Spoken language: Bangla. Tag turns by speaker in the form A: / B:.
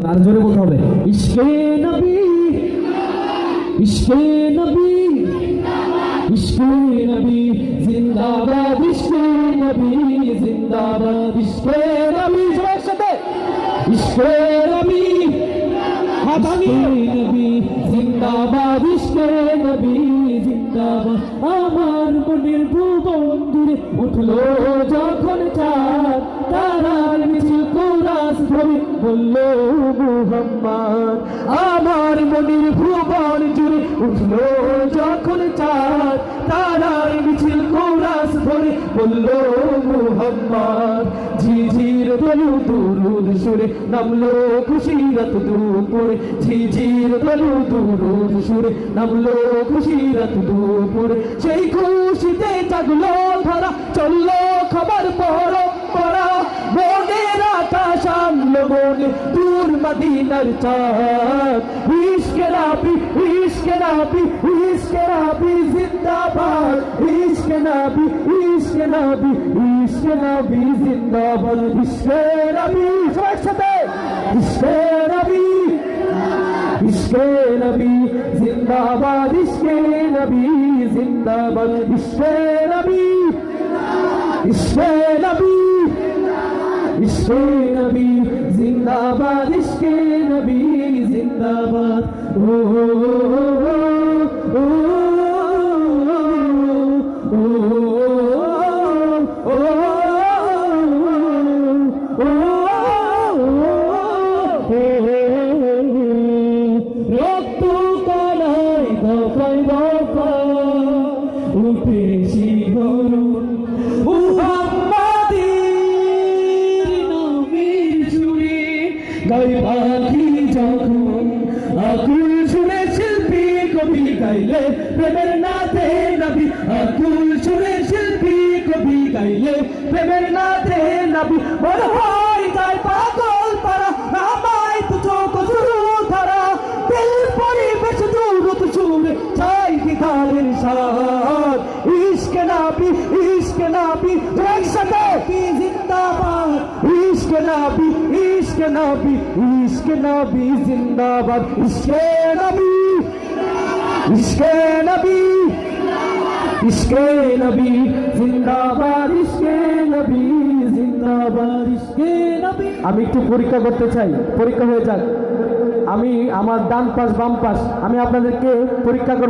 A: আর জোরে বলতে হবে, ইশকে নবী, ইশকে নবী, ইশকে নবী জিন্দাবাদ, ইশকে নবী জিন্দাবাদ, ইশকে নবী সবার সাথে, ইশকে নবী হাতানি নবী জিন্দাবাদ, ইশকে নবী জিন্দাবাদ। আমার মনের ভুবন জুড়ে উঠলো যখন চাঁদ, তারার মিছিল কোরাস ধরে বললো মুহাম্মদ। আমার মনের ভুবন জুড়ে উঠলো যখন চাঁদ, তারার মিছিল কোরাস ধরে বললো মুহাম্মদ। ঝিঝির দলু দুরুদ সুরে নামলো খুশিরত দুপুরে, ঝিঝির দলু দুরুদ সুরে নামলো খুশিরত দুপুরে। সেই খুশিতে জাগলো ধরা, চললো খবর পরম্পরা, মনের আকাশ আনলো মনে দূর মদিনার চাঁদ। ইশকে নবী, ইশকে নবী, ইশকে নবী জিন্দাবাদ, ইশকে নবী, ইশকে নবী, ইশকে নবী জিন্দাবাদ, ইশকে নবী সবার সাথে, ইশকে নবী, ইশকে নবী জিন্দাবাদ, ইশকে নবী জিন্দাবাদ, ইশকে নবী, ইশকে নবী, ইশকে নবী জিন্দাবাদ, ইশকে নবী জিন্দাবাদ। ও ও রক্ত কানায় দফায় দফা উঠে শিহরণ, মুহাম্মাদের নামের সুরে গায় পাখি যখন, আকুল সুরে শিল্পী কবি গাইলে প্রেমের নাথে নবী, আকুল সুরে শিল্পী কবি গাইলে প্রেমের নাথে নবী। মনে হয় যায় পাগল পারা, নামায় তো চোখ শুরু ধারা, দিল পরিবেশ দূরত সুরে চাই দিদারের সাথ। ইশকে নবী, ইশকে নবী একসাথে জিন্দাবাদ, ইশকে নবী, ইশকে নবী, ইশকে নবী জিন্দাবাদ, ইশকে নবী, ইশকে নবী, ইশকে নবী জিন্দাবাদ, ইশকে নবী জিন্দাবাদ, ইশকে নবী। আমি একটু পরীক্ষা করতে চাই, পরীক্ষা হয়ে যাক। আমি আমার ডান পাশ বাম পাশ আমি আপনাদেরকে পরীক্ষা করব।